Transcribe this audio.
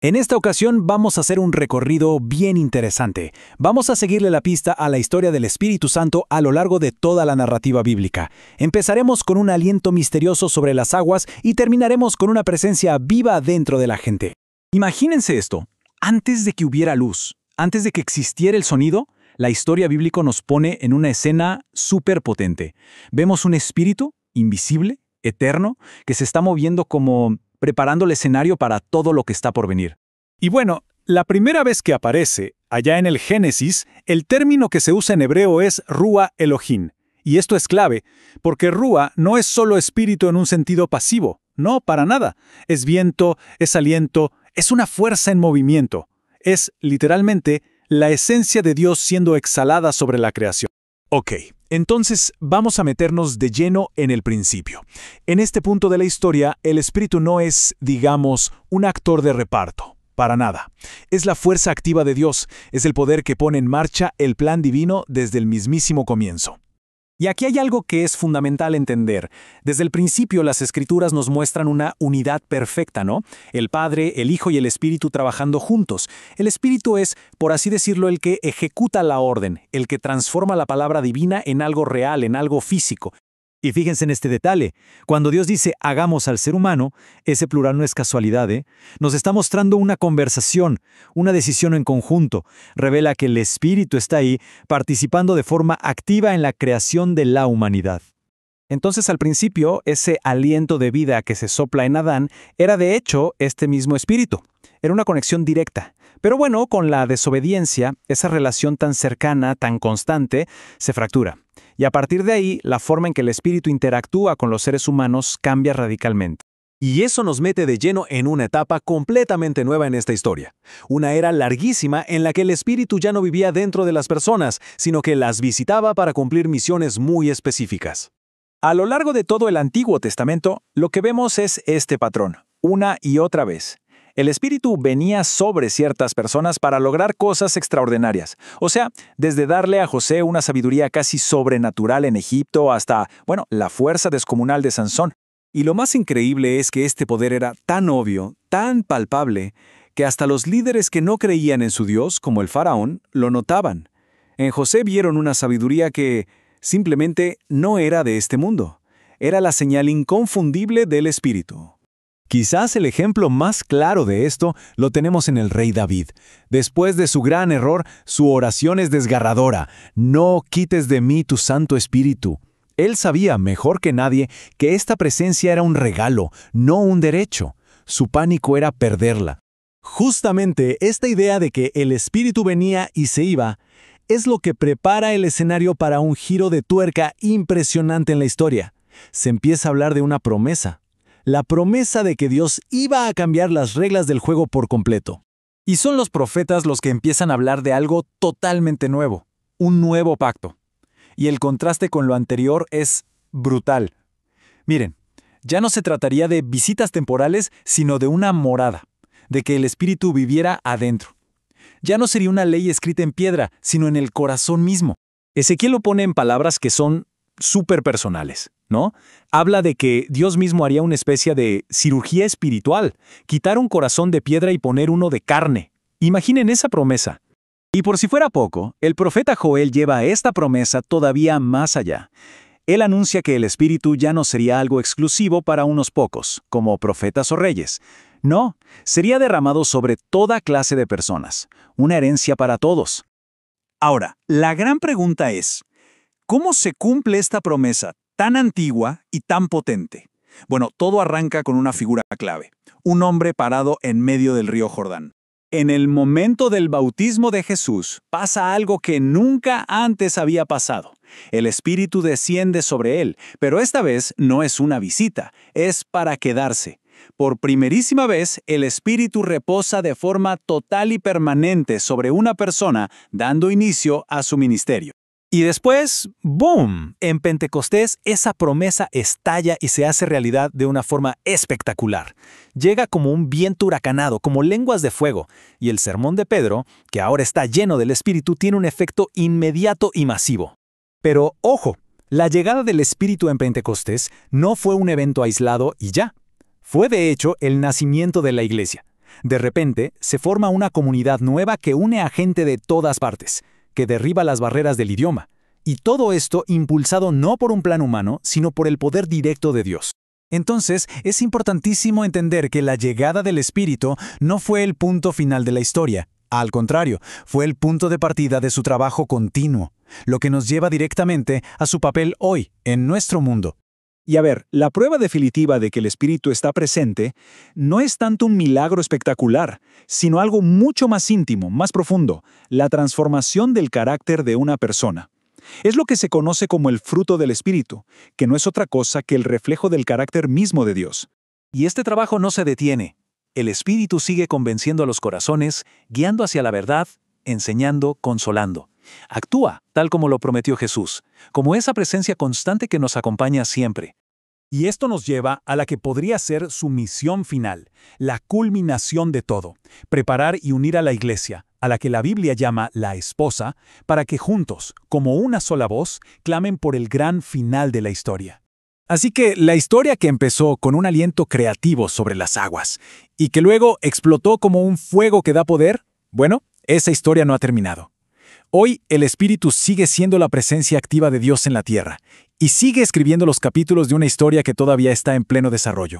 En esta ocasión vamos a hacer un recorrido bien interesante. Vamos a seguirle la pista a la historia del Espíritu Santo a lo largo de toda la narrativa bíblica. Empezaremos con un aliento misterioso sobre las aguas y terminaremos con una presencia viva dentro de la gente. Imagínense esto. Antes de que hubiera luz, antes de que existiera el sonido, la historia bíblica nos pone en una escena súper potente. Vemos un espíritu invisible, eterno, que se está moviendo como preparando el escenario para todo lo que está por venir. Y bueno, la primera vez que aparece, allá en el Génesis, el término que se usa en hebreo es Rúa Elohim. Y esto es clave, porque Rúa no es solo espíritu en un sentido pasivo, no, para nada. Es viento, es aliento, es una fuerza en movimiento. Es, literalmente, la esencia de Dios siendo exhalada sobre la creación. Ok, entonces vamos a meternos de lleno en el principio. En este punto de la historia, el espíritu no es, digamos, un actor de reparto. Para nada. Es la fuerza activa de Dios, es el poder que pone en marcha el plan divino desde el mismísimo comienzo. Y aquí hay algo que es fundamental entender. Desde el principio las Escrituras nos muestran una unidad perfecta, ¿no? El Padre, el Hijo y el Espíritu trabajando juntos. El Espíritu es, por así decirlo, el que ejecuta la orden, el que transforma la palabra divina en algo real, en algo físico. Y fíjense en este detalle. Cuando Dios dice hagamos al ser humano, ese plural no es casualidad, ¿eh? Nos está mostrando una conversación, una decisión en conjunto. Revela que el Espíritu está ahí, participando de forma activa en la creación de la humanidad. Entonces, al principio, ese aliento de vida que se sopla en Adán era de hecho este mismo Espíritu. Era una conexión directa. Pero bueno, con la desobediencia, esa relación tan cercana, tan constante, se fractura. Y a partir de ahí, la forma en que el espíritu interactúa con los seres humanos cambia radicalmente. Y eso nos mete de lleno en una etapa completamente nueva en esta historia. Una era larguísima en la que el espíritu ya no vivía dentro de las personas, sino que las visitaba para cumplir misiones muy específicas. A lo largo de todo el Antiguo Testamento, lo que vemos es este patrón, una y otra vez. El Espíritu venía sobre ciertas personas para lograr cosas extraordinarias. O sea, desde darle a José una sabiduría casi sobrenatural en Egipto hasta, la fuerza descomunal de Sansón. Y lo más increíble es que este poder era tan obvio, tan palpable, que hasta los líderes que no creían en su Dios, como el faraón, lo notaban. En José vieron una sabiduría que simplemente no era de este mundo. Era la señal inconfundible del Espíritu. Quizás el ejemplo más claro de esto lo tenemos en el rey David. Después de su gran error, su oración es desgarradora. No quites de mí tu Santo Espíritu. Él sabía mejor que nadie que esta presencia era un regalo, no un derecho. Su pánico era perderla. Justamente esta idea de que el Espíritu venía y se iba es lo que prepara el escenario para un giro de tuerca impresionante en la historia. Se empieza a hablar de una promesa. La promesa de que Dios iba a cambiar las reglas del juego por completo. Y son los profetas los que empiezan a hablar de algo totalmente nuevo, un nuevo pacto. Y el contraste con lo anterior es brutal. Miren, ya no se trataría de visitas temporales, sino de una morada, de que el Espíritu viviera adentro. Ya no sería una ley escrita en piedra, sino en el corazón mismo. Ezequiel lo pone en palabras que son súper personales, ¿no? Habla de que Dios mismo haría una especie de cirugía espiritual, quitar un corazón de piedra y poner uno de carne. Imaginen esa promesa. Y por si fuera poco, el profeta Joel lleva esta promesa todavía más allá. Él anuncia que el Espíritu ya no sería algo exclusivo para unos pocos, como profetas o reyes. No, sería derramado sobre toda clase de personas, una herencia para todos. Ahora, la gran pregunta es, ¿cómo se cumple esta promesa tan antigua y tan potente? Bueno, todo arranca con una figura clave, un hombre parado en medio del río Jordán. En el momento del bautismo de Jesús pasa algo que nunca antes había pasado. El Espíritu desciende sobre él, pero esta vez no es una visita, es para quedarse. Por primerísima vez, el Espíritu reposa de forma total y permanente sobre una persona, dando inicio a su ministerio. Y después, ¡boom! En Pentecostés, esa promesa estalla y se hace realidad de una forma espectacular. Llega como un viento huracanado, como lenguas de fuego. Y el sermón de Pedro, que ahora está lleno del Espíritu, tiene un efecto inmediato y masivo. Pero, ojo, la llegada del Espíritu en Pentecostés no fue un evento aislado y ya. Fue de hecho el nacimiento de la iglesia. De repente, se forma una comunidad nueva que une a gente de todas partes, que derriba las barreras del idioma. Y todo esto impulsado no por un plan humano, sino por el poder directo de Dios. Entonces, es importantísimo entender que la llegada del Espíritu no fue el punto final de la historia. Al contrario, fue el punto de partida de su trabajo continuo, lo que nos lleva directamente a su papel hoy, en nuestro mundo. Y a ver, la prueba definitiva de que el Espíritu está presente no es tanto un milagro espectacular, sino algo mucho más íntimo, más profundo, la transformación del carácter de una persona. Es lo que se conoce como el fruto del Espíritu, que no es otra cosa que el reflejo del carácter mismo de Dios. Y este trabajo no se detiene. El Espíritu sigue convenciendo a los corazones, guiando hacia la verdad, enseñando, consolando. Actúa, tal como lo prometió Jesús, como esa presencia constante que nos acompaña siempre. Y esto nos lleva a la que podría ser su misión final, la culminación de todo, preparar y unir a la iglesia, a la que la Biblia llama la esposa, para que juntos, como una sola voz, clamen por el gran final de la historia. Así que la historia que empezó con un aliento creativo sobre las aguas y que luego explotó como un fuego que da poder, bueno, esa historia no ha terminado. Hoy el Espíritu sigue siendo la presencia activa de Dios en la tierra y sigue escribiendo los capítulos de una historia que todavía está en pleno desarrollo.